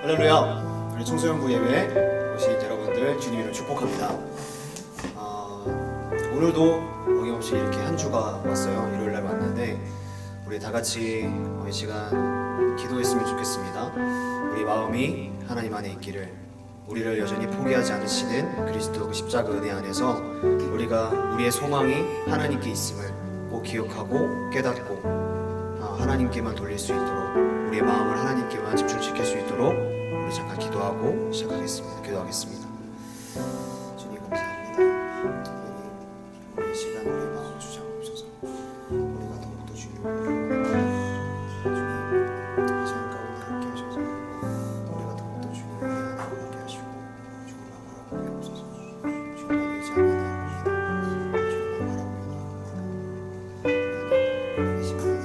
할렐루야! 우리 청소년부 예배 오신 여러분들 주님 이름 축복합니다. 오늘도 어김없이 이렇게 한 주가 왔어요. 일요일날 왔는데 우리 다같이 이 시간 기도했으면 좋겠습니다. 우리 마음이 하나님 안에 있기를, 우리를 여전히 포기하지 않으시는 그리스도 그 십자가 은혜 안에서 우리가 우리의 소망이 하나님께 있음을 꼭 기억하고 깨닫고 하나님께만 돌릴 수 있도록, 우리의 마음을 하나님께만 집중시킬 수 있도록 우리 잠깐 기도하고 시작하겠습니다. 기도하겠습니다. 주님 감사합니다. 우리 이 시간 우리의 마음을 주장하옵소서. 우리가 더욱더 주님을 주님 이 시간 가운데 함께 하셔서 우리가 더욱더 주님을 위하여 함께 하시고 주님만 바라보게 하옵소서. 주님만 의지하며 나옵니다. 주님만 바라보며 나옵니다. 하나님 이 시간에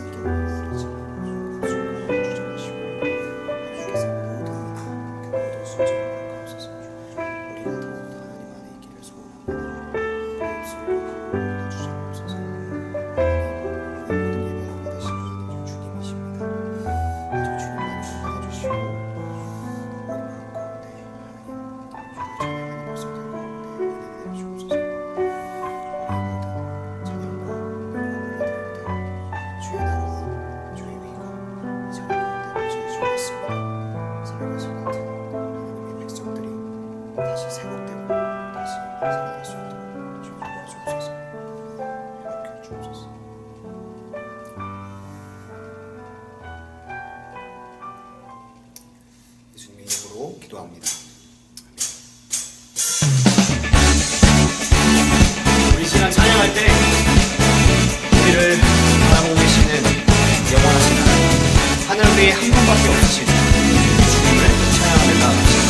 예수님의 이름으로 기도합니다. 우리 시간 찬양할 때 우리를 바라보고 계시는 영원하신 하나님, 하늘 위에 한 분밖에 없으신 주님을 찬양하며 나아갑시다.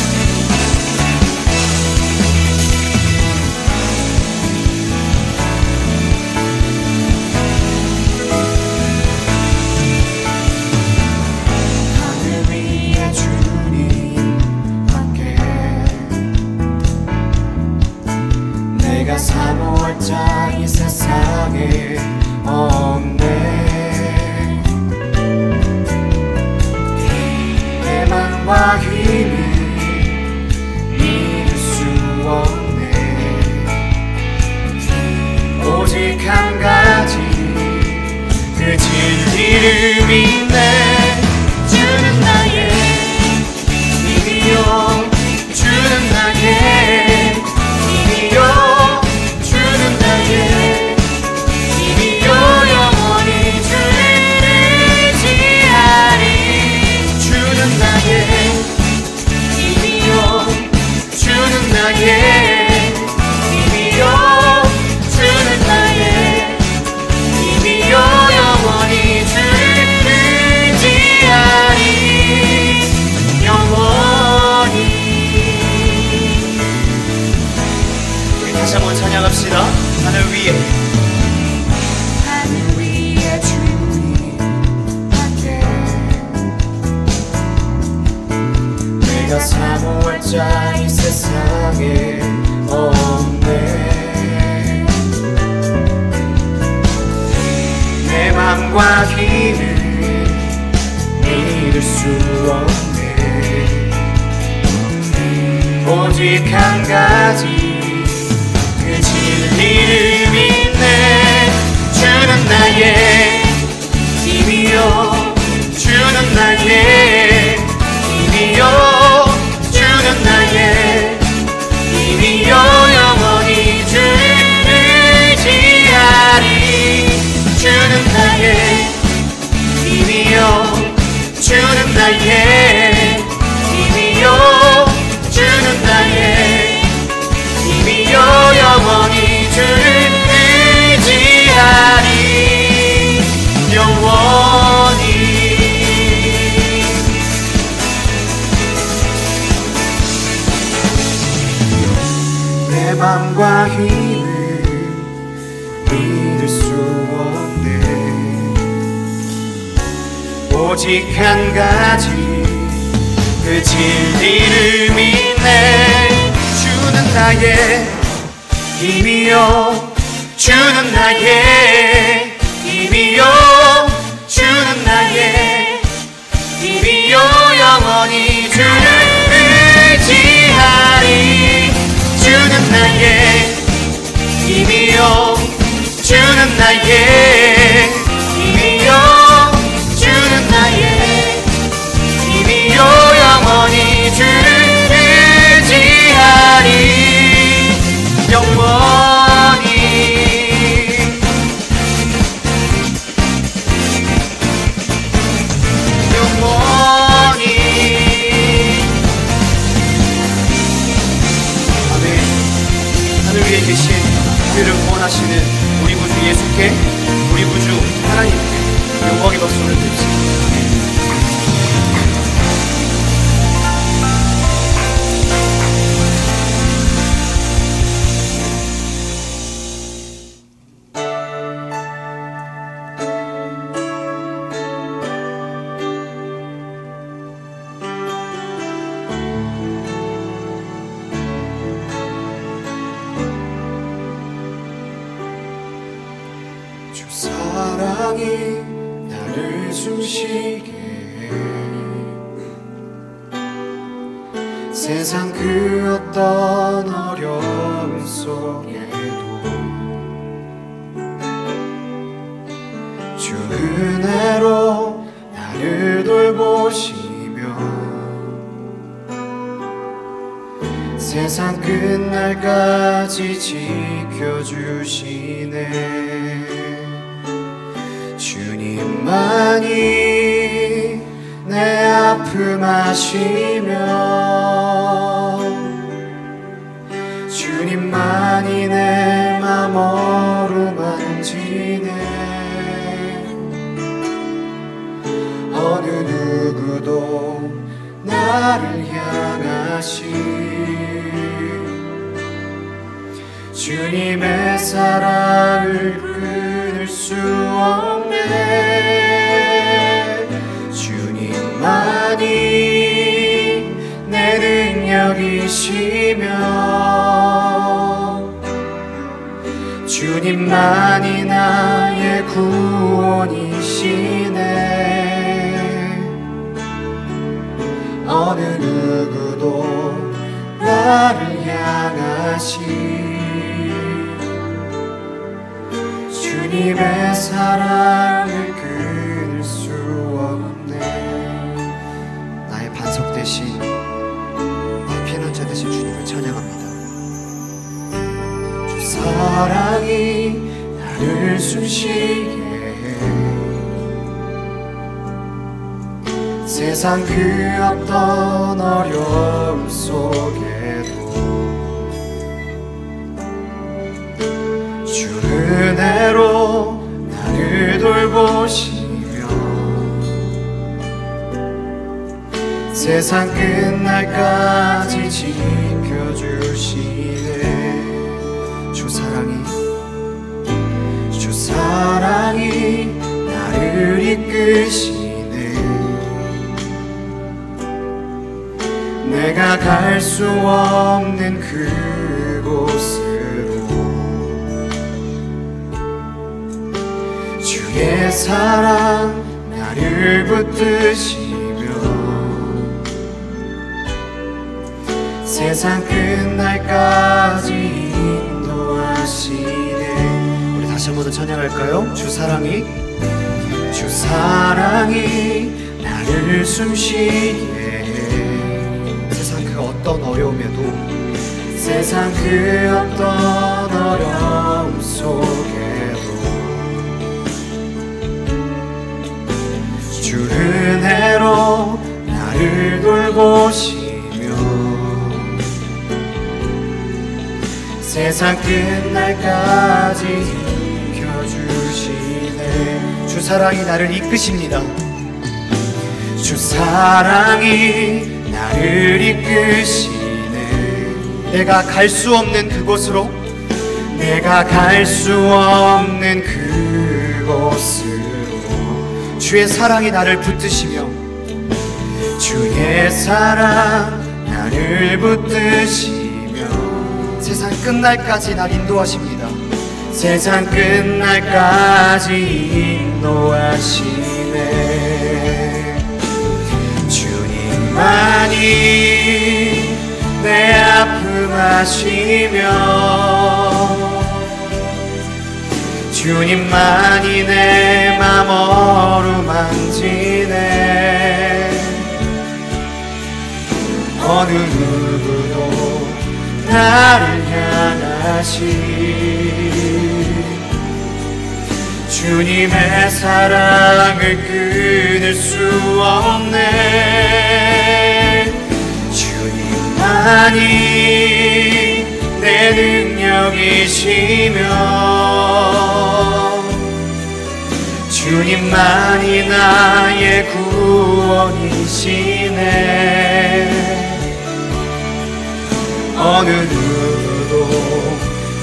사모할 자 이 세상에 없네. 내 맘과 힘을 믿을 수 없네. 오직 한 가지 그 진리를 믿네. 주는 나의 힘이요, 주는 나의 힘이요, 힘이요, 영원히 주를 의지하리. 주는 나의 힘이요, 주는 나의 힘이요, 주는 나의 힘이요, 영원히 주를 의지하리. 영원히. 우리 다시 한번 찬양합시다. 하늘 위에 주님 함께, 내가 사모할 자 이 세상에 없네. 내 맘과 힘을 믿을 수 없네. 오직 한 가지 그 진리를 믿네. 주는 나의 힘이요, 주는 나의 힘이요, 주는 나의 힘이요, 영원히 주를 의지하리. 주는 나의 힘이요, 주는 나의 힘이요, 주는 나의 힘이요, 영원히 주를 의지하리. 영원히. 내 맘과 힘을 믿을 수 없네. 오직 한 가지 그 진리를 믿네. 주는 나의 힘이요, 주는 나의 힘이요, 주는 나의 힘이요, 영원히 주를 힘이여 주는 나의 힘이여 주는 나의 힘이여 영원히 주를 의지하리 영원히 영원히 아멘. 하늘 위에 계신 우리를 구원하시는 우리 구주 예수께 우리 구주 하나님께 영광의 박수를 드립시다. 주 사랑이 나를 숨쉬게 해 세상 그 어떤 어려움 속에도 주 은혜로 나를 돌보시며 세상 끝날까지 지켜주시네. 주님만이 내 아픔 아시며 주님만이 내 맘 어루만지네. 어느 누구도 나를 향하시 주님의 사랑을 끊을 수 없네. 주님만이 내 능력이시며 주님만이 나의 구원이시네. 어느 누구도 나를 향하시 주님의 사랑을 끊을 수 없네. 나의 반석 대신 내 피난처 대신 주님을 찬양합니다. 주 사랑이 나를 숨쉬게 해 세상 그 어떤 어려움 속에도 주 은혜로 나를 돌보시며 세상 끝날까지 지켜주시네. 주 사랑이 나를 이끄시네. 내가 갈 수 없는 그곳으로 주의 사랑 나를 붙드시며 세상 끝날까지 인도하시네. 우리 다시 한 번 더 찬양할까요? 주 사랑이 나를 숨쉬게 해 세상 그 어떤 어려움에도 세상 그 어떤 어려움 속에도 주 은혜로 나를 돌보시며 세상 끝날까지 지켜주시네. 주 사랑이 나를 이끄십니다. 주 사랑이 나를 이끄시네. 내가 갈 수 없는 그곳으로 내가 갈 수 없는 그곳으로 주의 사랑이 나를 붙드시며 주의 사랑 나를 붙드시며 세상 끝날까지 날 인도하십니다. 세상 끝날까지 인도하시네. 주님만이 내 아픔 아시며 주님만이 내 맘 어루만지네. 어느 누구도 나를 향하시 주님의 사랑을 끊을 수 없네. 주님만이 내 능력이시며 주님만이 나의 구원이시네. 어느 누구도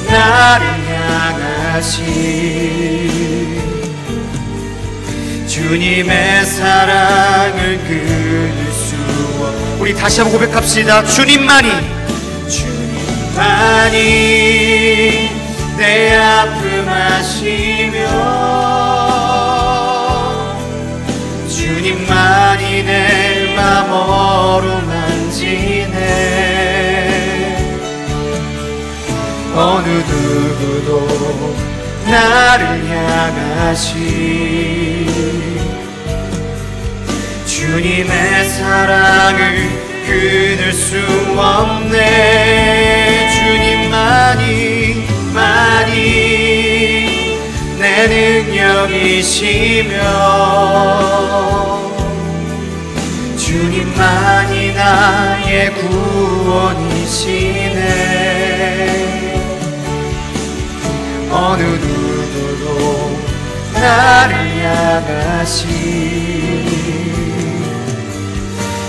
나를 향하시 주님의 사랑을 끊을 수 없. 우리 다시 한번 고백합시다. 주님만이 내 아픔 아시며 주님만이 내 맘 어루만지네. 어느 누구도 나를 향하시 주님의 사랑을 끊을 수 없네. 주님만이 내 능력이시며 주님만이 나의 구원이시네. 어느 누구도 나를 향하시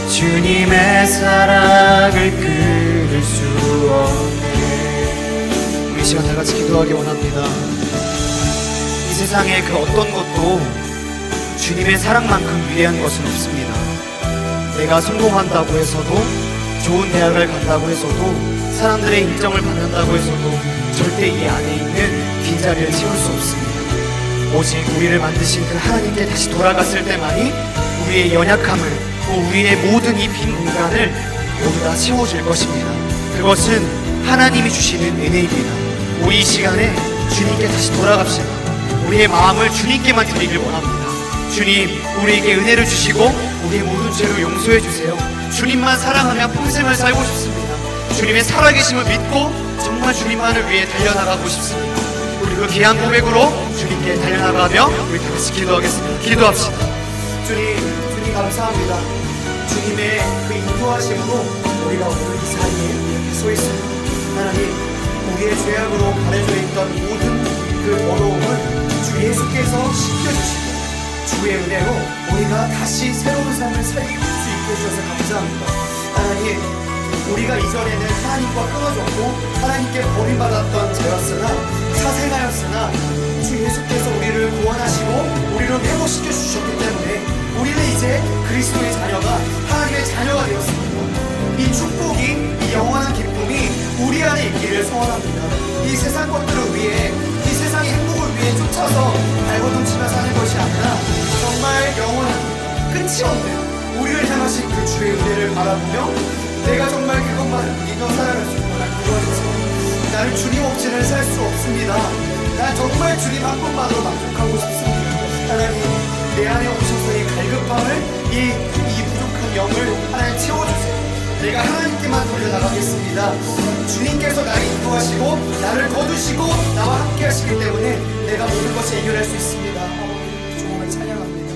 주님의 사랑을 끊을 수 없네. 우리 시간 다 같이 기도하기 원합니다. 이 세상에 그 어떤 것도 주님의 사랑만큼 위대한 것은 없습니다. 내가 성공한다고 해서도, 좋은 대학을 간다고 해서도, 사람들의 인정을 받는다고 해서도 절대 이 안에 있는 빈자리를 채울 수 없습니다. 오직 우리를 만드신 그 하나님께 다시 돌아갔을 때만이 우리의 연약함을, 또 우리의 모든 이 빈 공간을 모두 다 채워줄 것입니다. 그것은 하나님이 주시는 은혜입니다. 우리 이 시간에 주님께 다시 돌아갑시다. 우리의 마음을 주님께만 드리길 원합니다. 주님, 우리에게 은혜를 주시고 우리의 모든 죄를 용서해 주세요. 주님만 사랑하며 평생을 살고 싶습니다. 주님의 살아계심을 믿고 정말 주님만을 위해 달려나가고 싶습니다. 우리 그 귀한 고백으로 주님께 달려나가며 우리 다 같이 기도하겠습니다. 기도합시다. 주님 감사합니다. 주님의 그 인도하심으로 우리가 오늘 이 자리에 이렇게 서 있습니다. 하나님, 우리의 죄악으로 가려져 있던 모든 그 어려움을 주 예수께서 씻겨주시고 주의 은혜로 우리가 다시 새로운 삶을 살 수 있게 해주셔서 감사합니다. 하나님, 우리가 이전에는 하나님과 끊어졌고 하나님께 버림받았던 자였으나 사생하였으나 주 예수께서 우리를 구원하시고 우리를 회복시켜 주셨기 때문에 우리는 이제 그리스도의 자녀가 하나님의 자녀가 되었습니다. 이 축복이, 이 영원한 기쁨이 우리 안에 있기를 소원합니다. 이 세상 것들을 위해, 이 세상의 행복을 위해 쫓아서 발버둥치며 사는 것이 아니라 정말 영원한 끝이 없는 우리를 향하신 그 주의 은혜를 바라보며 내가 정말 그것만 믿어 살아갈 수 있고 난 그거에서 나는 주님 없이는 살 수 없습니다. 난 정말 주님 한 분만으로 만족하고 싶습니다. 하나님, 내 안에 오셔서 이 갈급함을, 이 부족한 영을 하나님 채워주세요. 내가 하나님께만 돌려나가겠습니다. 주님께서 나를 인도하시고 나를 거두시고 나와 함께 하시기 때문에 내가 모든 것을 해결할 수 있습니다. 주님을 찬양합니다.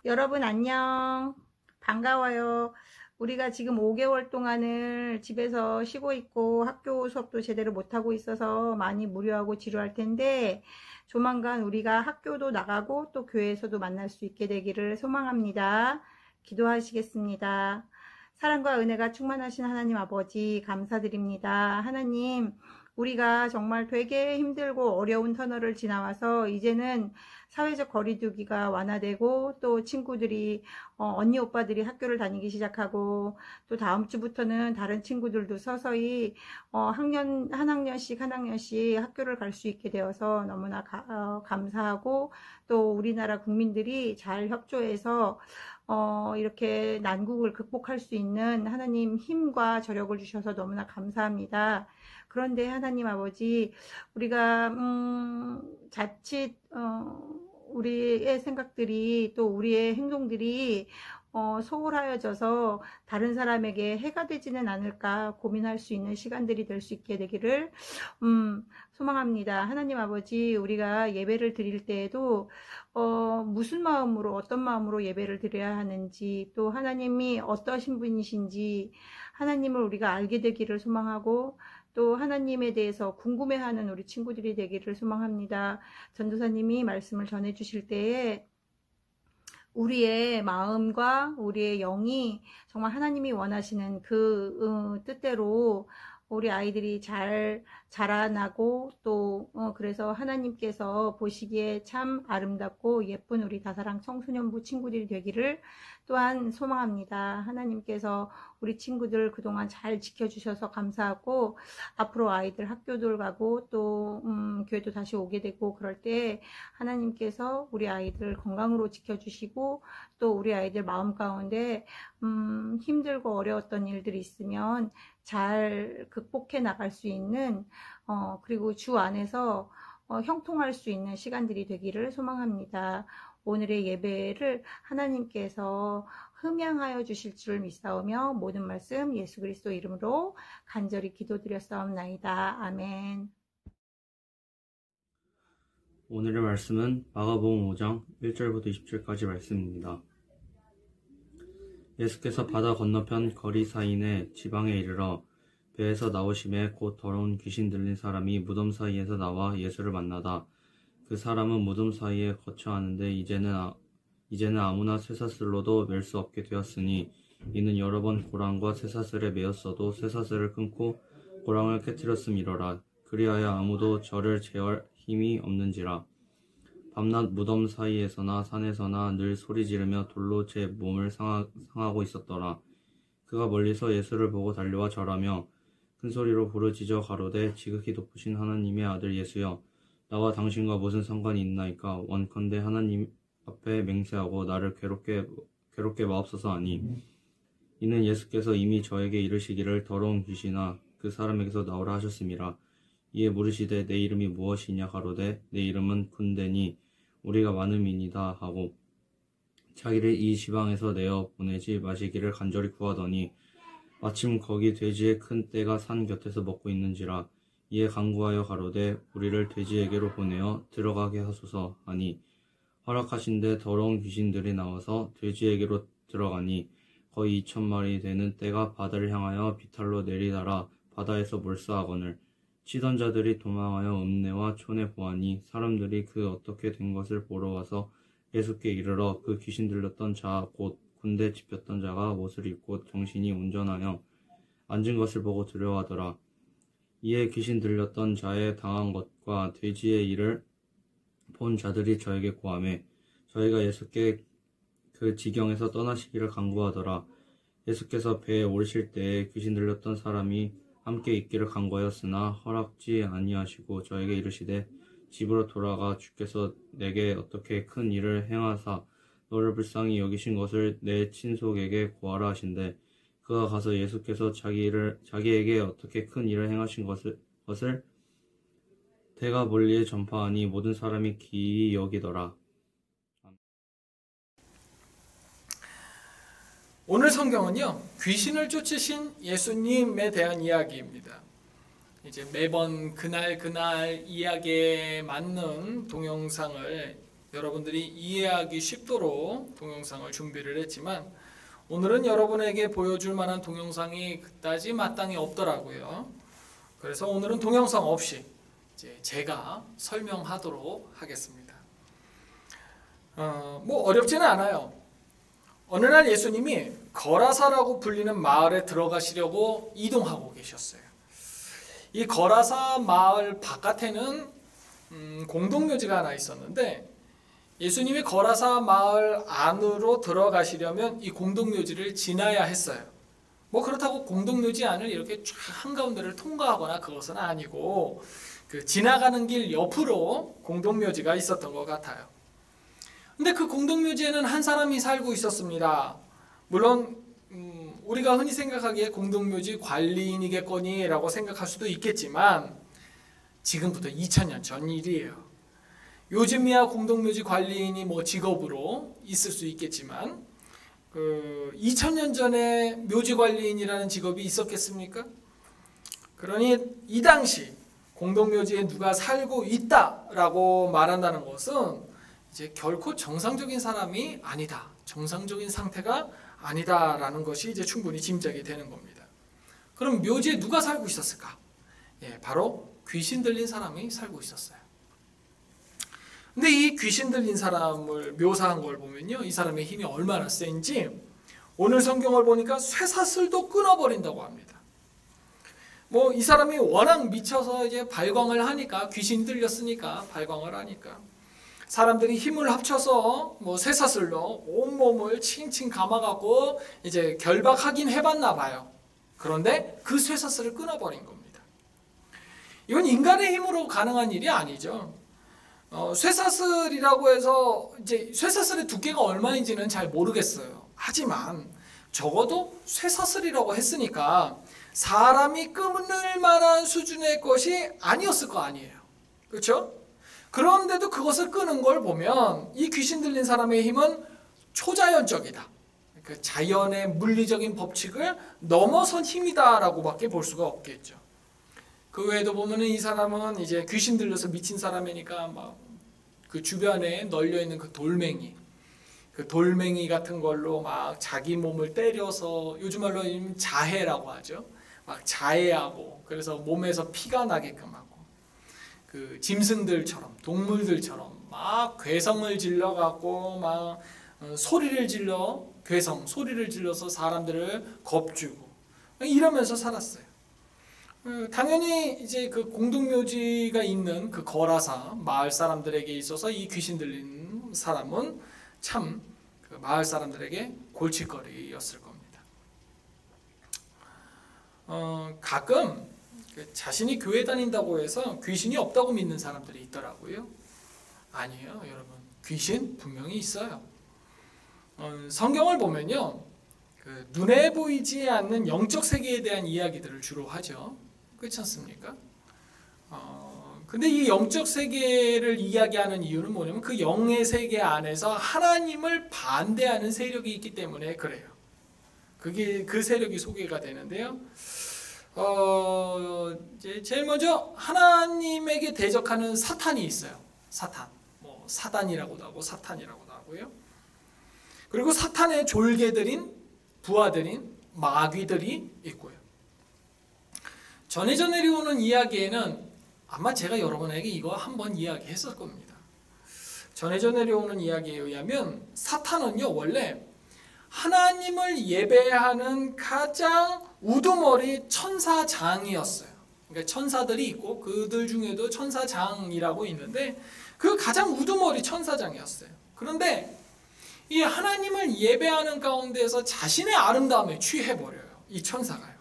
여러분 안녕, 반가워요. 우리가 지금 5개월 동안을 집에서 쉬고 있고 학교 수업도 제대로 못하고 있어서 많이 무료하고 지루할 텐데 조만간 우리가 학교도 나가고 또 교회에서도 만날 수 있게 되기를 소망합니다. 기도하시겠습니다. 사랑과 은혜가 충만하신 하나님 아버지 감사드립니다. 하나님, 우리가 정말 되게 힘들고 어려운 터널을 지나와서 이제는 사회적 거리두기가 완화되고 또 친구들이 언니 오빠들이 학교를 다니기 시작하고 또 다음 주부터는 다른 친구들도 서서히 한 학년씩 학교를 갈 수 있게 되어서 너무나 감사하고 또 우리나라 국민들이 잘 협조해서 이렇게 난국을 극복할 수 있는 하나님 힘과 저력을 주셔서 너무나 감사합니다. 그런데 하나님 아버지, 우리가 자칫 우리의 생각들이 또 우리의 행동들이 소홀하여져서 다른 사람에게 해가 되지는 않을까 고민할 수 있는 시간들이 될 수 있게 되기를 소망합니다. 하나님 아버지, 우리가 예배를 드릴 때에도 무슨 마음으로, 어떤 마음으로 예배를 드려야 하는지, 또 하나님이 어떠신 분이신지 하나님을 우리가 알게 되기를 소망하고, 또 하나님에 대해서 궁금해하는 우리 친구들이 되기를 소망합니다. 전도사님이 말씀을 전해 주실 때에 우리의 마음과 우리의 영이 정말 하나님이 원하시는 그 뜻대로 우리 아이들이 잘 자라나고 또 그래서 하나님께서 보시기에 참 아름답고 예쁜 우리 다사랑 청소년부 친구들이 되기를 또한 소망합니다. 하나님께서 우리 친구들 그동안 잘 지켜주셔서 감사하고, 앞으로 아이들 학교들 가고 또 교회도 다시 오게 되고 그럴 때 하나님께서 우리 아이들 건강으로 지켜주시고, 또 우리 아이들 마음 가운데 힘들고 어려웠던 일들이 있으면 잘 극복해 나갈 수 있는 그리고 주 안에서 형통할 수 있는 시간들이 되기를 소망합니다. 오늘의 예배를 하나님께서 흠양하여 주실 줄 믿사오며 모든 말씀 예수 그리스도 이름으로 간절히 기도드렸사옵나이다. 아멘. 오늘의 말씀은 마가복음 5장 1절부터 20절까지 말씀입니다. 예수께서 바다 건너편 거리사인의 지방에 이르러 배에서 나오심에 곧 더러운 귀신 들린 사람이 무덤 사이에서 나와 예수를 만나다 그 사람은 무덤 사이에 거처하는데 이제는 아무나 쇠사슬로도 멜 수 없게 되었으니 이는 여러 번 고랑과 쇠사슬에 매었어도 쇠사슬을 끊고 고랑을 깨뜨렸음이러라. 그리하여 아무도 저를 제어할 힘이 없는지라. 밤낮 무덤 사이에서나 산에서나 늘 소리 지르며 돌로 제 몸을 상하고 있었더라. 그가 멀리서 예수를 보고 달려와 절하며 큰 소리로 부르짖어 가로되 지극히 높으신 하나님의 아들 예수여, 나와 당신과 무슨 상관이 있나이까? 원컨대 하나님 앞에 맹세하고 나를 괴롭게 마옵소서 하니, 이는 예수께서 이미 저에게 이르시기를 더러운 귀신아 그 사람에게서 나오라 하셨음이라. 이에 물으시되 내 이름이 무엇이냐 가로되 내 이름은 군대니 우리가 많음이니이다 하고 자기를 이 지방에서 내어 보내지 마시기를 간절히 구하더니 마침 거기 돼지의 큰 떼가 산 곁에서 먹고 있는지라. 이에 간구하여 가로되 우리를 돼지에게로 보내어 들어가게 하소서 하니 허락하신데 더러운 귀신들이 나와서 돼지에게로 들어가니 거의 2,000마리 되는 떼가 바다를 향하여 비탈로 내리달아 바다에서 몰수하거늘 치던 자들이 도망하여 읍내와 촌에 보아니 사람들이 그 어떻게 된 것을 보러 와서 예수께 이르러 그 귀신 들렸던 자 곧 군대 집혔던 자가 옷을 입고 정신이 온전하여 앉은 것을 보고 두려워하더라. 이에 귀신 들렸던 자의 당한 것과 돼지의 일을 본 자들이 저에게 고하매 저희가 예수께 그 지경에서 떠나시기를 간구하더라. 예수께서 배에 오르실 때에 귀신 들렸던 사람이 함께 있기를 간구하였으나 허락지 아니하시고 저에게 이르시되 집으로 돌아가 주께서 내게 어떻게 큰 일을 행하사 너를 불쌍히 여기신 것을 내 친속에게 고하라 하신대. 그가 가서 예수께서 자기에게 어떻게 큰 일을 행하신 것을 대가 멀리에 전파하니 모든 사람이 기이 여기더라. 오늘 성경은요, 귀신을 쫓으신 예수님에 대한 이야기입니다. 이제 매번 그날 이야기에 맞는 동영상을 여러분들이 이해하기 쉽도록 동영상을 준비를 했지만 오늘은 여러분에게 보여줄 만한 동영상이 그다지 마땅히 없더라고요. 그래서 오늘은 동영상 없이 이제 제가 설명하도록 하겠습니다. 뭐 어렵지는 않아요. 어느 날 예수님이 거라사라고 불리는 마을에 들어가시려고 이동하고 계셨어요. 이 거라사 마을 바깥에는 공동묘지가 하나 있었는데 예수님이 거라사 마을 안으로 들어가시려면 이 공동묘지를 지나야 했어요. 뭐 그렇다고 공동묘지 안을 이렇게 쫙 한가운데를 통과하거나 그것은 아니고 그 지나가는 길 옆으로 공동묘지가 있었던 것 같아요. 근데 그 공동묘지에는 한 사람이 살고 있었습니다. 물론 우리가 흔히 생각하기에 공동묘지 관리인이겠거니 라고 생각할 수도 있겠지만 지금부터 2000년 전 일이에요. 요즘이야 공동묘지 관리인이 뭐 직업으로 있을 수 있겠지만 2000년 전에 묘지 관리인이라는 직업이 있었겠습니까? 그러니 이 당시 공동묘지에 누가 살고 있다라고 말한다는 것은 이제 결코 정상적인 사람이 아니다, 정상적인 상태가 아니다라는 것이 이제 충분히 짐작이 되는 겁니다. 그럼 묘지에 누가 살고 있었을까? 바로 귀신 들린 사람이 살고 있었어요. 근데 이 귀신 들린 사람을 묘사한 걸 보면요, 이 사람의 힘이 얼마나 센지 오늘 성경을 보니까 쇠사슬도 끊어버린다고 합니다. 뭐 이 사람이 워낙 미쳐서 이제 발광을 하니까, 귀신 들렸으니까 발광을 하니까 사람들이 힘을 합쳐서 뭐 쇠사슬로 온몸을 칭칭 감아갖고 이제 결박하긴 해봤나 봐요. 그런데 그 쇠사슬을 끊어버린 겁니다. 이건 인간의 힘으로 가능한 일이 아니죠. 쇠사슬이라고 해서 이제 쇠사슬의 두께가 얼마인지는 잘 모르겠어요. 하지만 적어도 쇠사슬이라고 했으니까 사람이 끊을 만한 수준의 것이 아니었을 거 아니에요. 그렇죠? 그런데도 그것을 끄는 걸 보면 이 귀신 들린 사람의 힘은 초자연적이다. 그 자연의 물리적인 법칙을 넘어선 힘이다라고밖에 볼 수가 없겠죠. 그 외에도 보면은 이 사람은 이제 귀신 들려서 미친 사람이니까 막 그 주변에 널려 있는 그 돌멩이 같은 걸로 막 자기 몸을 때려서, 요즘 말로 자해라고 하죠. 막 자해하고, 그래서 몸에서 피가 나게끔 하고, 그 짐승들처럼, 동물들처럼 막 괴성을 질러 갖고 막 소리를 질러서 사람들을 겁주고 이러면서 살았어요. 당연히 이제 그 공동묘지가 있는 그 거라사 마을 사람들에게 있어서 이 귀신 들린 사람은 참 그 마을 사람들에게 골칫거리였을 겁니다. 가끔 자신이 교회 다닌다고 해서 귀신이 없다고 믿는 사람들이 있더라고요. 아니에요, 여러분. 귀신 분명히 있어요. 성경을 보면요, 그 눈에 보이지 않는 영적 세계에 대한 이야기들을 주로 하죠. 그렇지 않습니까? 근데 이 영적 세계를 이야기하는 이유는 뭐냐면 그 영의 세계 안에서 하나님을 반대하는 세력이 있기 때문에 그래요. 그게 그 세력이 소개가 되는데요. 이제 제일 먼저 하나님에게 대적하는 사탄이 있어요. 사탄, 뭐 사단이라고도 하고 사탄이라고도 하고요. 그리고 사탄의 졸개들인 부하들인 마귀들이 있고요. 전해져 내려오는 이야기에는 아마 제가 여러분에게 이거 한번 이야기했을 겁니다. 전해져 내려오는 이야기에 의하면 사탄은요, 원래 하나님을 예배하는 가장 우두머리 천사장이었어요. 그러니까 천사들이 있고 그들 중에도 천사장이라고 있는데 그 가장 우두머리 천사장이었어요. 그런데 이 하나님을 예배하는 가운데서 자신의 아름다움에 취해버려요. 이 천사가요.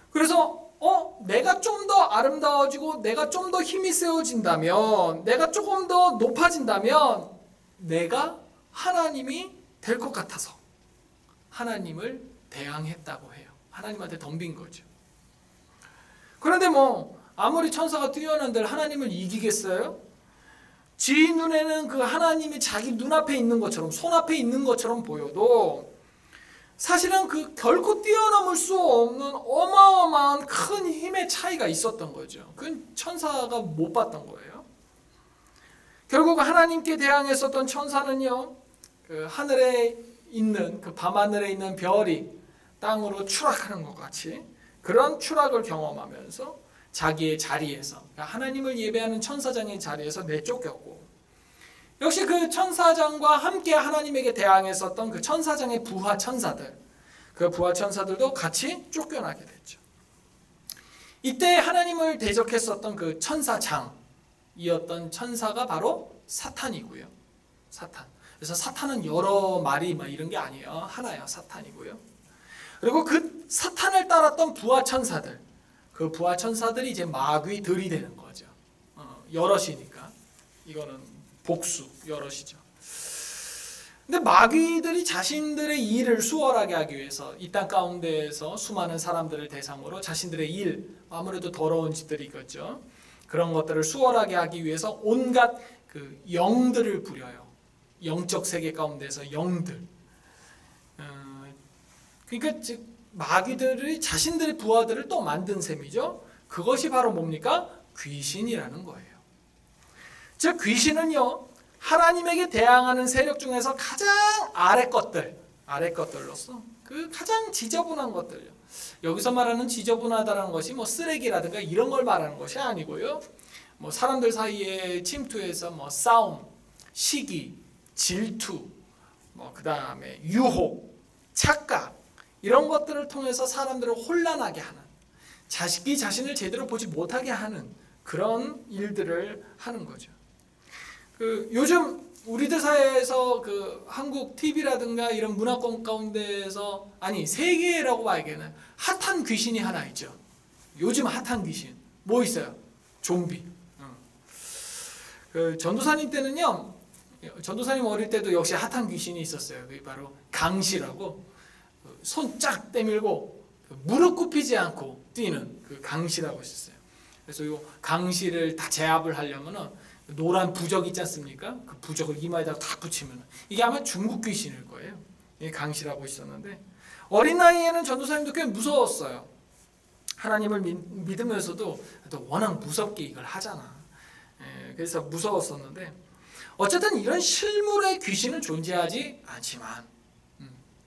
그래서 내가 좀 더 아름다워지고 내가 좀 더 힘이 세워진다면, 내가 조금 더 높아진다면 내가 하나님이 될 것 같아서 하나님을 대항했다고 해요. 하나님한테 덤빈 거죠. 그런데 뭐 아무리 천사가 뛰어난들 하나님을 이기겠어요? 지 눈에는 그 하나님이 자기 눈앞에 있는 것처럼, 손앞에 있는 것처럼 보여도 사실은 그 결코 뛰어넘을 수 없는 어마어마한 큰 힘의 차이가 있었던 거죠. 그건 천사가 못 봤던 거예요. 결국 하나님께 대항했었던 천사는요, 그 하늘에 있는, 그 밤하늘에 있는 별이 땅으로 추락하는 것 같이 그런 추락을 경험하면서 자기의 자리에서, 그러니까 하나님을 예배하는 천사장의 자리에서 내쫓겼고, 역시 그 천사장과 함께 하나님에게 대항했었던 그 천사장의 부하 천사들, 그 부하 천사들도 같이 쫓겨나게 됐죠. 이때 하나님을 대적했었던 그 천사장이었던 천사가 바로 사탄이고요. 사탄. 그래서 사탄은 여러 마리 막 이런 게 아니에요. 하나야, 사탄이고요. 그리고 그 사탄을 따랐던 부하 천사들, 그 부하 천사들이 이제 마귀들이 되는 거죠. 여럿이니까 이거는 복수 여럿이죠. 근데 마귀들이 자신들의 일을 수월하게 하기 위해서 이 땅 가운데에서 수많은 사람들을 대상으로 자신들의 일, 아무래도 더러운 짓들이 있겠죠. 그런 것들을 수월하게 하기 위해서 온갖 그 영들을 부려요. 영적 세계 가운데서 영들. 그러니까 즉 마귀들이 자신들의 부하들을 또 만든 셈이죠. 그것이 바로 뭡니까? 귀신이라는 거예요. 즉 귀신은요, 하나님에게 대항하는 세력 중에서 가장 아래 것들로서 그 가장 지저분한 것들요. 여기서 말하는 지저분하다는 것이 뭐 쓰레기라든가 이런 걸 말하는 것이 아니고요. 뭐 사람들 사이에 침투해서 뭐 싸움, 시기, 질투, 뭐 그다음에 유혹, 착각 이런 것들을 통해서 사람들을 혼란하게 하는, 자식이 자신을 제대로 보지 못하게 하는 그런 일들을 하는 거죠. 그 요즘 우리들 사회에서 그 한국 TV라든가 이런 문화권 가운데에서, 아니 세계라고 봐야겠네, 핫한 귀신이 하나 있죠. 요즘 핫한 귀신 뭐 있어요? 좀비. 그 전도사님 때는요, 전도사님 어릴 때도 역시 핫한 귀신이 있었어요. 그게 바로 강시라고, 손 쫙 내밀고 무릎 굽히지 않고 뛰는 그 강시라고 있었어요. 그래서 요 강시를 다 제압을 하려면은 노란 부적 있지 않습니까? 그 부적을 이마에다가 탁 붙이면 이게 아마 중국 귀신일 거예요. 이게 강시라고 있었는데, 어린 나이에는 전도사님도 꽤 무서웠어요. 하나님을 믿으면서도 또 워낙 무섭게 이걸 하잖아. 그래서 무서웠었는데, 어쨌든 이런 실물의 귀신은 존재하지 않지만,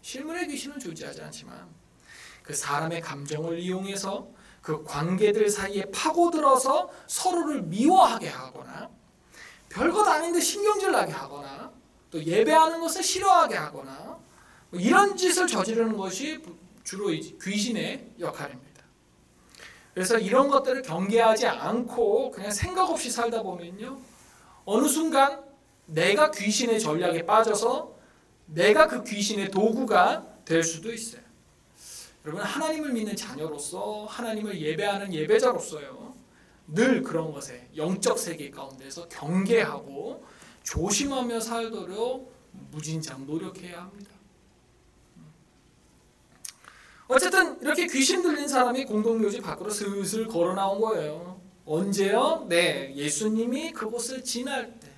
실물의 귀신은 존재하지 않지만 그 사람의 감정을 이용해서 그 관계들 사이에 파고들어서 서로를 미워하게 하거나, 별것 아닌데 신경질 나게 하거나, 또 예배하는 것을 싫어하게 하거나, 이런 짓을 저지르는 것이 주로 귀신의 역할입니다. 그래서 이런 것들을 경계하지 않고 그냥 생각 없이 살다 보면요, 어느 순간 내가 귀신의 전략에 빠져서 내가 그 귀신의 도구가 될 수도 있어요. 여러분, 하나님을 믿는 자녀로서, 하나님을 예배하는 예배자로서요, 늘 그런 것에 영적 세계 가운데서 경계하고 조심하며 살도록 무진장 노력해야 합니다. 어쨌든 이렇게 귀신 들린 사람이 공동묘지 밖으로 슬슬 걸어 나온 거예요. 언제요? 네, 예수님이 그곳을 지날 때.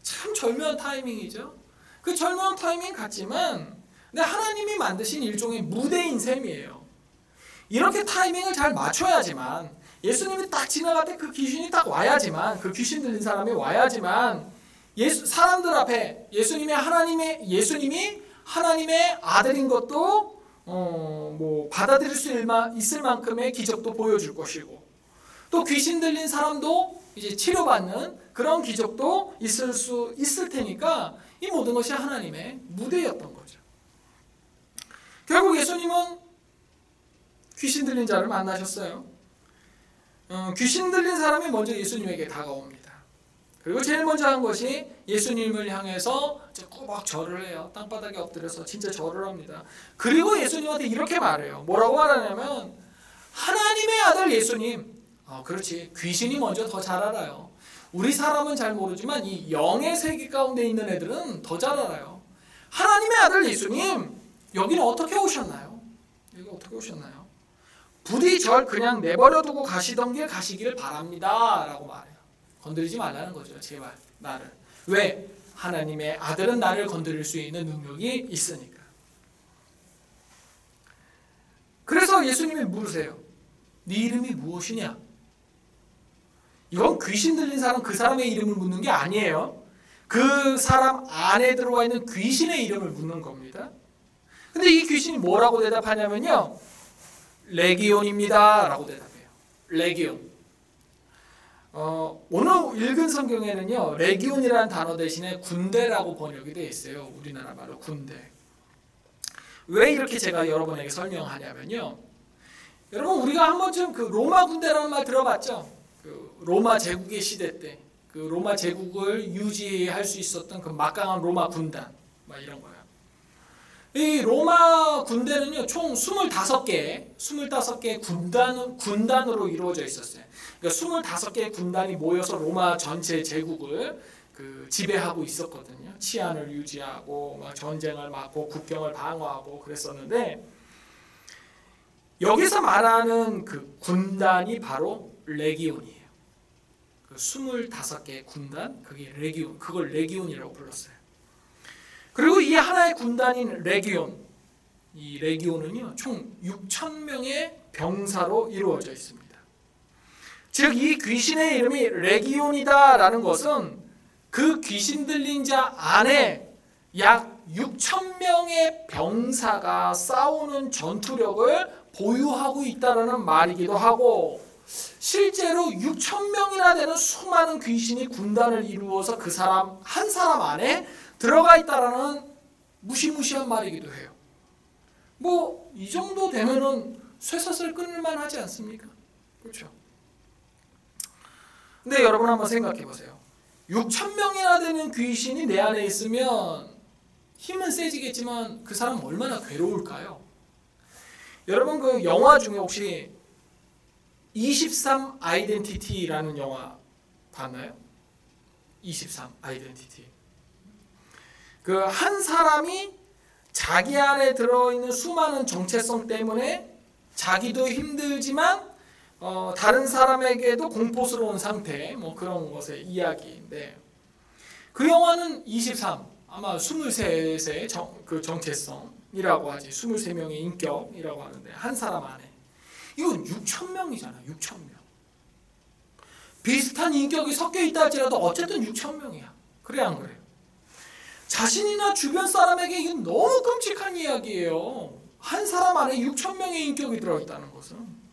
참 절묘한 타이밍이죠. 그 절묘한 타이밍 같지만, 근데 하나님이 만드신 일종의 무대인 셈이에요. 이렇게 타이밍을 잘 맞춰야지만, 예수님이 딱 지나갈 때 그 귀신이 딱 와야지만, 그 귀신 들린 사람이 와야지만, 사람들 앞에 예수님이 하나님의 아들인 것도 뭐 받아들일 수 있을 만큼의 기적도 보여줄 것이고, 또 귀신 들린 사람도 이제 치료받는 그런 기적도 있을 테니까, 이 모든 것이 하나님의 무대였던 거죠. 결국 예수님은 귀신 들린 자를 만나셨어요. 귀신 들린 사람이 먼저 예수님에게 다가옵니다. 그리고 제일 먼저 한 것이 예수님을 향해서 꾸벅 절을 해요. 땅바닥에 엎드려서 진짜 절을 합니다. 그리고 예수님한테 이렇게 말해요. 뭐라고 말하냐면, 하나님의 아들 예수님, 그렇지, 귀신이 먼저 더 잘 알아요. 우리 사람은 잘 모르지만 이 영의 세계 가운데 있는 애들은 더 잘 알아요. 하나님의 아들 예수님, 여기는 어떻게 오셨나요? 여기 어떻게 오셨나요? 부디 절 그냥 내버려두고 가시던 길 가시기를 바랍니다 라고 말해요. 건드리지 말라는 거죠. 제발 나를. 왜? 하나님의 아들은 나를 건드릴 수 있는 능력이 있으니까. 그래서 예수님이 물으세요. 네 이름이 무엇이냐? 이건 귀신 들린 사람, 그 사람의 이름을 묻는 게 아니에요. 그 사람 안에 들어와 있는 귀신의 이름을 묻는 겁니다. 근데 이 귀신이 뭐라고 대답하냐면요, 레기온입니다 라고 대답해요. 레기온. 오늘 읽은 성경에는요, 레기온이라는 단어 대신에 군대라고 번역이 되어 있어요. 우리나라 말로 군대. 왜 이렇게 제가 여러분에게 설명하냐면요, 여러분 우리가 한 번쯤 그 로마 군대라는 말 들어봤죠? 그 로마 제국의 시대 때 그 로마 제국을 유지할 수 있었던 그 막강한 로마 군단, 막 이런 거예요. 이 로마 군대는요, 총 25개 군단으로 이루어져 있었어요. 그러니까 25개의 군단이 모여서 로마 전체 제국을 지배하고 있었거든요. 치안을 유지하고 막 전쟁을 막고 국경을 방어하고 그랬었는데, 여기서 말하는 그 군단이 바로 레기온이에요. 그 25개의 군단, 그게 레기온, 그걸 레기온이라고 불렀어요. 그리고 이 하나의 군단인 레기온, 이 레기온은요 총 6,000명의 병사로 이루어져 있습니다. 즉 이 귀신의 이름이 레기온이다라는 것은 그 귀신 들린 자 안에 약 6,000명의 병사가 싸우는 전투력을 보유하고 있다는 말이기도 하고, 실제로 6,000명이나 되는 수많은 귀신이 군단을 이루어서 그 사람 한 사람 안에 들어가 있다라는 무시무시한 말이기도 해요. 뭐 이 정도 되면은 쇠사슬 끊을만 하지 않습니까? 그렇죠? 근데 여러분 한번 생각해 보세요. 6,000명이나 되는 귀신이 내 안에 있으면 힘은 세지겠지만 그 사람은 얼마나 괴로울까요? 여러분 그 영화 중에 혹시 23 아이덴티티라는 영화 봤나요? 23 아이덴티티. 그 한 사람이 자기 안에 들어있는 수많은 정체성 때문에 자기도 힘들지만 다른 사람에게도 공포스러운 상태, 뭐 그런 것의 이야기인데, 그 영화는 23, 아마 23의 그 정체성이라고 하지, 23명의 인격이라고 하는데, 한 사람 안에 이건 6,000명이잖아. 6,000명. 비슷한 인격이 섞여 있다 할지라도 어쨌든 6,000명이야. 그래 안 그래요? 자신이나 주변 사람에게 이건 너무 끔찍한 이야기예요. 한 사람 안에 6,000명의 인격이 들어있다는 것은.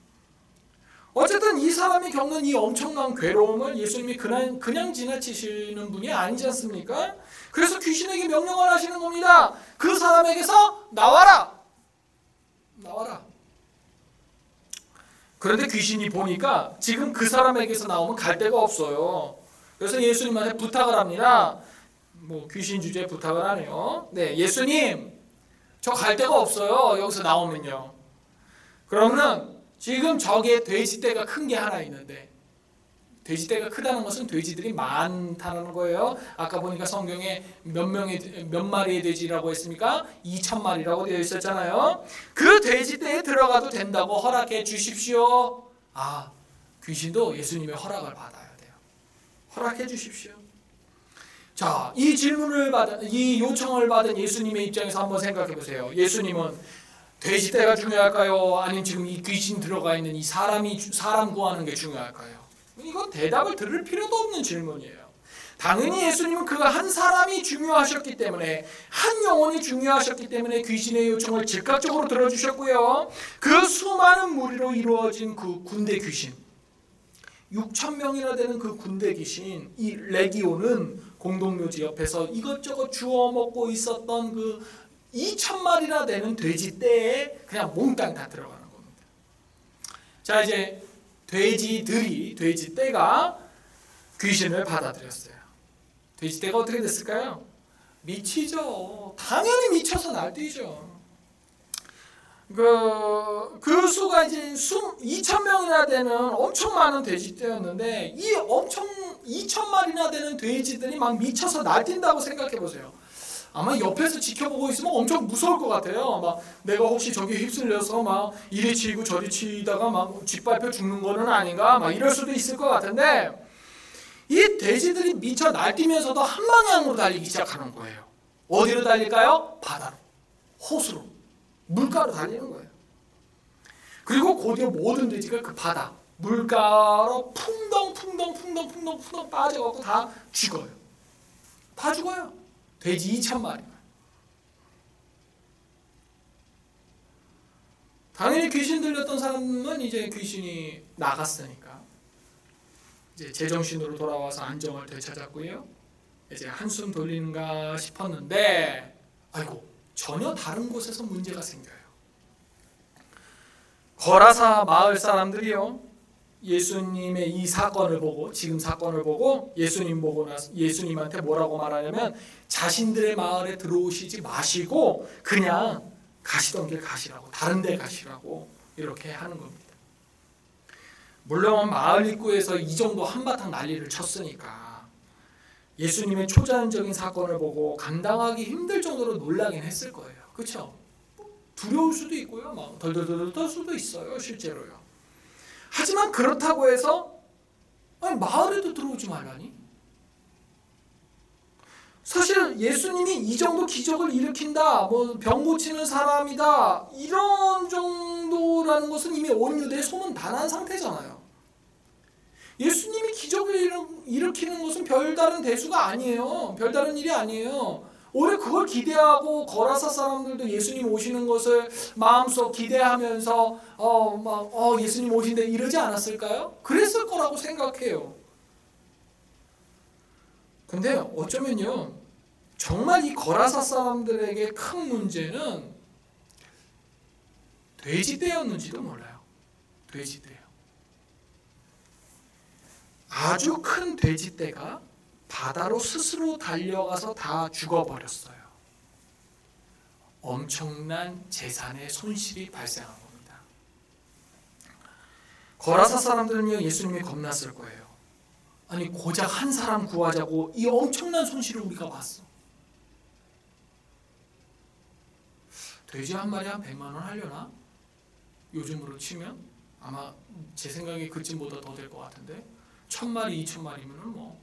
어쨌든 이 사람이 겪는 이 엄청난 괴로움을 예수님이 그냥 지나치시는 분이 아니지 않습니까? 그래서 귀신에게 명령을 하시는 겁니다. 그 사람에게서 나와라! 나와라. 그런데 귀신이 보니까 지금 그 사람에게서 나오면 갈 데가 없어요. 그래서 예수님한테 부탁을 합니다. 뭐 귀신 주제에 부탁을 하네요. 네, 예수님, 저 갈 데가 없어요. 여기서 나오면요. 그러면 지금 저게 돼지떼가 큰 게 하나 있는데, 돼지떼가 크다는 것은 돼지들이 많다는 거예요. 아까 보니까 성경에 몇 마리의 돼지라고 했습니까? 2,000마리라고 되어 있었잖아요. 그 돼지떼에 들어가도 된다고 허락해 주십시오. 아, 귀신도 예수님의 허락을 받아야 돼요. 허락해 주십시오. 자, 이 요청을 받은 예수님의 입장에서 한번 생각해 보세요. 예수님은 돼지떼가 중요할까요? 아니면 지금 이 귀신 들어가 있는 이 사람 구하는 게 중요할까요? 이건 대답을 들을 필요도 없는 질문이에요. 당연히 예수님은 그 한 사람이 중요하셨기 때문에, 한 영혼이 중요하셨기 때문에 귀신의 요청을 즉각적으로 들어주셨고요. 그 수많은 무리로 이루어진 그 군대 귀신, 6,000명이나 되는 그 군대 귀신, 이 레기온은 공동묘지 옆에서 이것저것 주워 먹고 있었던 그 2,000마리나 되는 돼지떼에 그냥 몽땅 다 들어가는 겁니다. 자, 이제 돼지떼가 귀신을 받아들였어요. 돼지떼가 어떻게 됐을까요? 미치죠. 당연히 미쳐서 날뛰죠. 그 수가 이제 2,000명이나 되는 엄청 많은 돼지떼였는데, 이 엄청 2,000마리나 되는 돼지들이 막 미쳐서 날뛴다고 생각해 보세요. 아마 옆에서 지켜보고 있으면 엄청 무서울 것 같아요. 막 내가 혹시 저기 휩쓸려서 막 이리 치고 저리 치다가 막 짓밟혀 죽는 거는 아닌가? 막 이럴 수도 있을 것 같은데, 이 돼지들이 미쳐 날뛰면서도 한 방향으로 달리기 시작하는 거예요. 어디로 달릴까요? 바다로, 호수로, 물가로 달리는 거예요. 그리고 곧이어 모든 돼지가 그 바다, 물가로 풍덩 빠져갖고 다 죽어요. 다 죽어요. 돼지 2,000마리가. 당연히 귀신 들렸던 사람은 이제 귀신이 나갔으니까 이제 제정신으로 돌아와서 안정을 되찾았고요. 이제 한숨 돌리는가 싶었는데, 아이고, 전혀 다른 곳에서 문제가 생겨요. 거라사 마을 사람들이요, 예수님의 이 사건을 보고, 지금 사건을 보고 예수님한테 뭐라고 말하냐면, 자신들의 마을에 들어오시지 마시고 그냥 가시던 길 가시라고, 다른 데 가시라고 이렇게 하는 겁니다. 물론 마을 입구에서 이 정도 한바탕 난리를 쳤으니까 예수님의 초자연적인 사건을 보고 감당하기 힘들 정도로 놀라긴 했을 거예요. 그렇죠? 두려울 수도 있고요. 막 덜덜덜 떨 수도 있어요. 실제로요. 하지만 그렇다고 해서 아니 마을에도 들어오지 말라니? 사실 예수님이 이 정도 기적을 일으킨다, 뭐 병 고치는 사람이다, 이런 정도라는 것은 이미 온 유대에 소문 다 난 상태잖아요. 예수님이 기적을 일으키는 것은 별다른 대수가 아니에요. 별다른 일이 아니에요. 오히려 그걸 기대하고 거라사 사람들도 예수님 오시는 것을 마음속 기대하면서 예수님 오신대 이러지 않았을까요? 그랬을 거라고 생각해요. 근데 어쩌면요, 정말 이 거라사 사람들에게 큰 문제는 돼지떼였는지도 몰라요. 돼지떼요. 아주 큰 돼지떼가 바다로 스스로 달려가서 다 죽어버렸어요. 엄청난 재산의 손실이 발생한 겁니다. 거라사 사람들은요, 예수님이 겁났을 거예요. 아니 고작 한 사람 구하자고 이 엄청난 손실을 우리가 봤어. 돼지 한 마리 한 100만 원 하려나? 요즘으로 치면 아마 제 생각에 그쯤보다 더 될 것 같은데 1000마리, 2000마리면은 뭐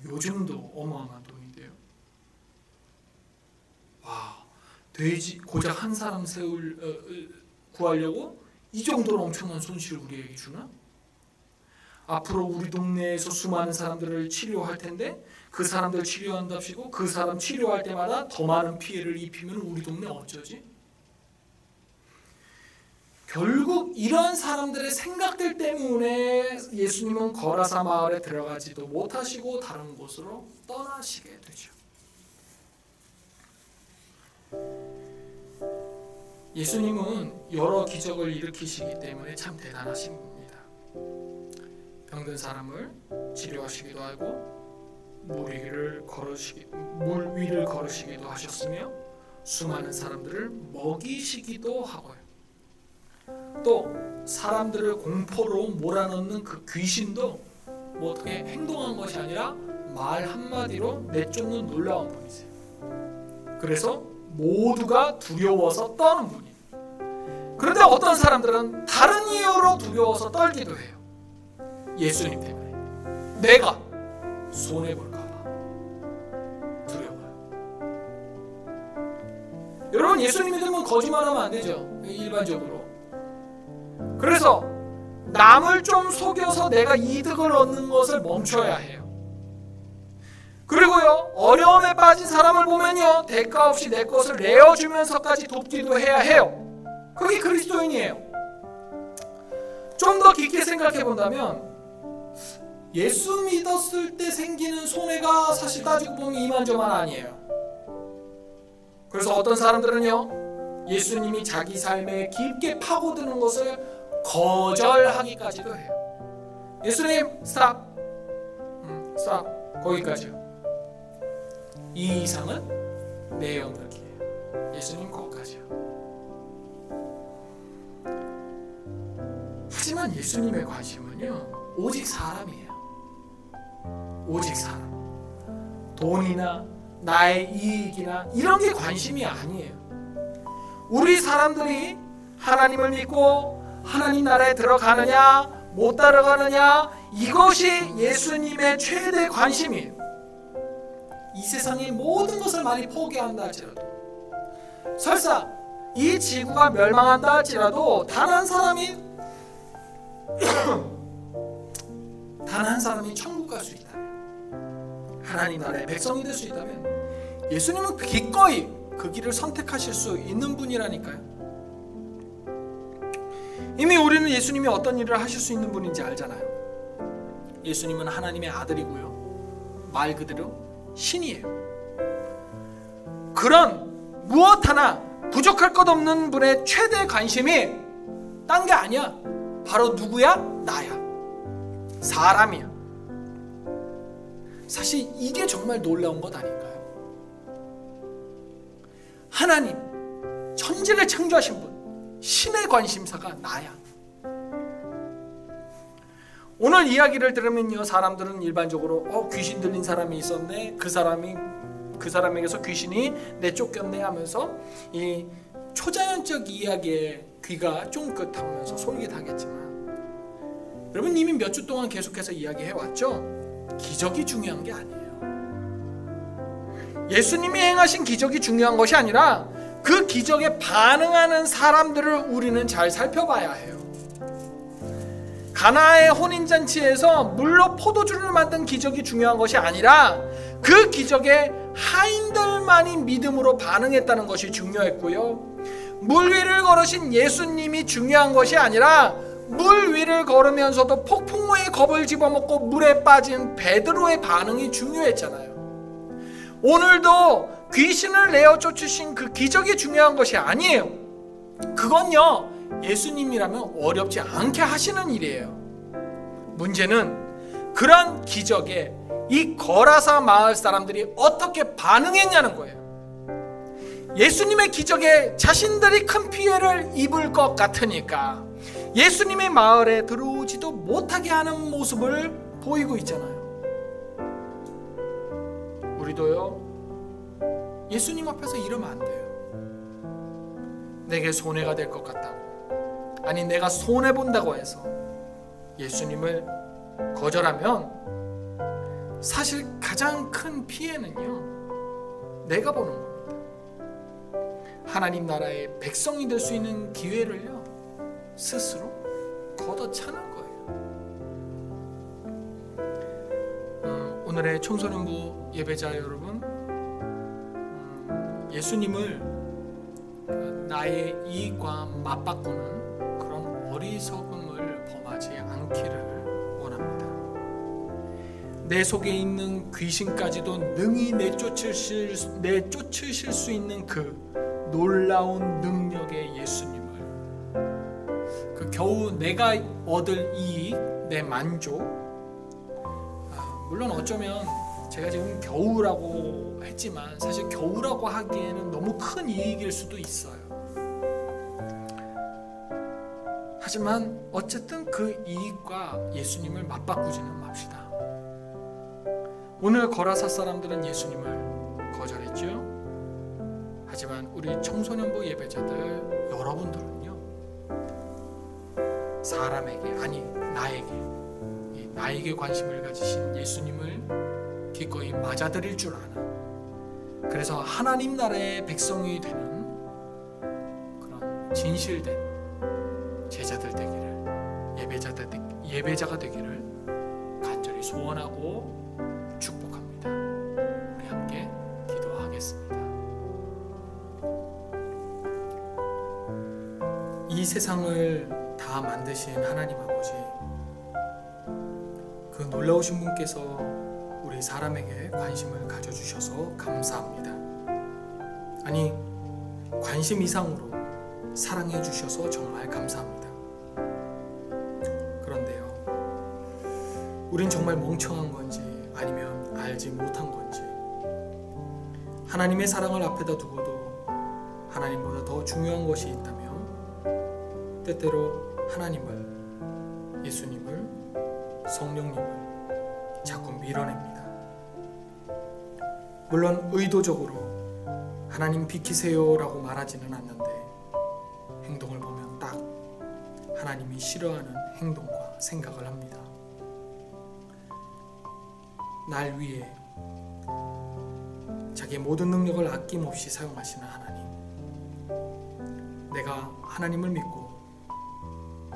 요즘도 어마어마한 돈인데요. 와, 돼지 고작 한 사람 구하려고 이 정도로 엄청난 손실을 우리에게 주나? 앞으로 우리 동네에서 수많은 사람들을 치료할 텐데 그 사람들 치료한답시고 그 사람 치료할 때마다 더 많은 피해를 입히면 우리 동네 어쩌지? 결국 이런 사람들의 생각들 때문에 예수님은 거라사 마을에 들어가지도 못하시고 다른 곳으로 떠나시게 되죠. 예수님은 여러 기적을 일으키시기 때문에 참 대단하신 분입니다. 병든 사람을 치료하시기도 하고 물 위를 걸으시기도 하셨으며 수많은 사람들을 먹이시기도 하고요. 또 사람들을 공포로 몰아넣는 그 귀신도 뭐 어떻게 행동한 것이 아니라 말 한마디로 내쫓는 놀라운 분이세요. 그래서 모두가 두려워서 떠는 분이에요. 그런데 어떤 사람들은 다른 이유로 두려워서 떨기도 해요. 예수님 때문에 내가 손해볼까 봐 두려워요. 여러분, 예수님 믿으면 거짓말하면 안 되죠. 일반적으로. 그래서 남을 좀 속여서 내가 이득을 얻는 것을 멈춰야 해요. 그리고요, 어려움에 빠진 사람을 보면요, 대가 없이 내 것을 내어주면서까지 돕기도 해야 해요. 그게 그리스도인이에요. 좀 더 깊게 생각해 본다면 예수 믿었을 때 생기는 손해가 사실 따지고 보면 이만저만 아니에요. 그래서 어떤 사람들은요, 예수님이 자기 삶에 깊게 파고드는 것을 거절하기까지도 해요. 예수님 스탑, 거기까지요. 이 이상은 내 영역이에요. 예수님 거기까지요. 하지만 예수님의 관심은요, 오직 사람이에요. 오직 사람. 돈이나 나의 이익이나 이런 게 관심이 아니에요. 우리 사람들이 하나님을 믿고 하나님 나라에 들어가느냐 못 들어가느냐, 이것이 예수님의 최대 관심이에요. 이 세상의 모든 것을 많이 포기한다 할지라도, 설사 이 지구가 멸망한다 할지라도 단 한 사람이 천국 갈 수 있다면, 하나님 나라의 백성이 될 수 있다면 예수님은 기꺼이 그 길을 선택하실 수 있는 분이라니까요. 이미 우리는 예수님이 어떤 일을 하실 수 있는 분인지 알잖아요. 예수님은 하나님의 아들이고요, 말 그대로 신이에요. 그런 무엇 하나 부족할 것 없는 분의 최대 관심이 딴 게 아니야. 바로 누구야? 나야. 사람이야. 사실 이게 정말 놀라운 것 아닌가요? 하나님, 천지를 창조하신 분, 신의 관심사가 나야. 오늘 이야기를 들으면요, 사람들은 일반적으로 귀신 들린 사람이 있었네, 그 사람에게서 귀신이 내쫓겼네 하면서 이 초자연적 이야기에 귀가 쫑긋하면서 솔깃하겠지만, 여러분 이미 몇 주 동안 계속해서 이야기해왔죠. 기적이 중요한 게 아니에요. 예수님이 행하신 기적이 중요한 것이 아니라 그 기적에 반응하는 사람들을 우리는 잘 살펴봐야 해요. 가나의 혼인잔치에서 물로 포도주를 만든 기적이 중요한 것이 아니라 그 기적에 하인들만이 믿음으로 반응했다는 것이 중요했고요. 물 위를 걸으신 예수님이 중요한 것이 아니라 물 위를 걸으면서도 폭풍우의 겁을 집어먹고 물에 빠진 베드로의 반응이 중요했잖아요. 오늘도 귀신을 내어 쫓으신 그 기적이 중요한 것이 아니에요. 그건요, 예수님이라면 어렵지 않게 하시는 일이에요. 문제는 그런 기적에 이 거라사 마을 사람들이 어떻게 반응했냐는 거예요. 예수님의 기적에 자신들이 큰 피해를 입을 것 같으니까 예수님의 마을에 들어오지도 못하게 하는 모습을 보이고 있잖아요. 우리도요, 예수님 앞에서 이러면 안 돼요. 내게 손해가 될 것 같다고, 아니 내가 손해본다고 해서 예수님을 거절하면 사실 가장 큰 피해는요, 내가 보는 겁니다. 하나님 나라의 백성이 될 수 있는 기회를요, 스스로 걷어차는 거예요. 오늘의 청소년부 예배자 여러분, 예수님을 나의 이익과 맞바꾸는 그런 어리석음을 범하지 않기를 원합니다. 내 속에 있는 귀신까지도 능히 내쫓으실 수 있는 그 놀라운 능력의 예수님을, 그 겨우 내가 얻을 이익, 내 만족, 물론 어쩌면 제가 지금 겨우라고 했지만 사실 겨우라고 하기에는 너무 큰 이익일 수도 있어요. 하지만 어쨌든 그 이익과 예수님을 맞바꾸지는 맙시다. 오늘 거라사 사람들은 예수님을 거절했죠. 하지만 우리 청소년부 예배자들 여러분들은요, 사람에게, 아니 나에게 관심을 가지신 예수님을 기꺼이 맞아들일 줄 아는, 그래서 하나님 나라의 백성이 되는 그런 진실된 제자들 되기를, 예배자가 되기를 간절히 소원하고 축복합니다. 우리 함께 기도하겠습니다. 이 세상을 다 만드신 하나님 아버지, 그 놀라우신 분께서 우리 사람에게 관심을 가져주셔서 감사합니다. 아니, 관심 이상으로 사랑해 주셔서 정말 감사합니다. 그런데요, 우린 정말 멍청한 건지 아니면 알지 못한 건지, 하나님의 사랑을 앞에다 두고도 하나님보다 더 중요한 것이 있다면 때때로 하나님을, 예수님을, 성령님을 자꾸 밀어냅니다. 물론 의도적으로 하나님 비키세요 라고 말하지는 않는데 행동을 보면 딱 하나님이 싫어하는 행동과 생각을 합니다. 날 위해 자기의 모든 능력을 아낌없이 사용하시는 하나님, 내가 하나님을 믿고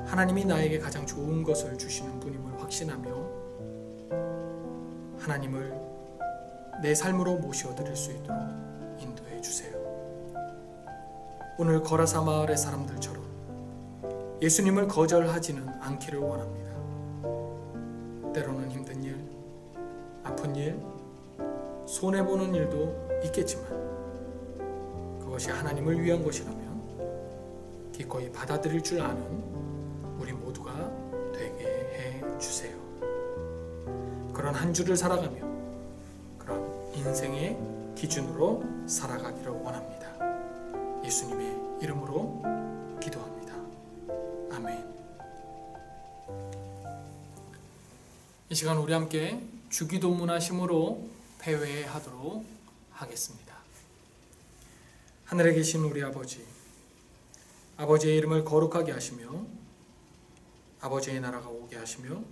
하나님이 나에게 가장 좋은 것을 주시는 분임을 확신하며 하나님을 내 삶으로 모셔드릴 수 있도록 인도해 주세요. 오늘 거라사 마을의 사람들처럼 예수님을 거절하지는 않기를 원합니다. 때로는 힘든 일, 아픈 일, 손해보는 일도 있겠지만 그것이 하나님을 위한 것이라면 기꺼이 받아들일 줄 아는 우리 모두가 되게 해 주세요. 그런 한 주를 살아가며 그런 인생의 기준으로 살아가기를 원합니다. 예수님의 이름으로 기도합니다. 아멘. 이 시간 우리 함께 주기도문하심으로 배회하도록 하겠습니다. 하늘에 계신 우리 아버지, 아버지의 이름을 거룩하게 하시며 아버지의 나라가 오게 하시며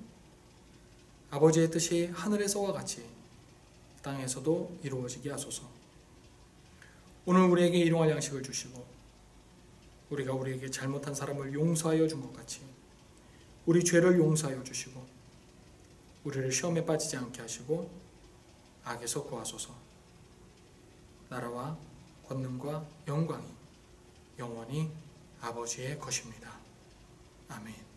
아버지의 뜻이 하늘에서와 같이 땅에서도 이루어지게 하소서. 오늘 우리에게 일용할 양식을 주시고 우리가 우리에게 잘못한 사람을 용서하여 준 것 같이 우리 죄를 용서하여 주시고 우리를 시험에 빠지지 않게 하시고 악에서 구하소서. 나라와 권능과 영광이 영원히 아버지의 것입니다. 아멘.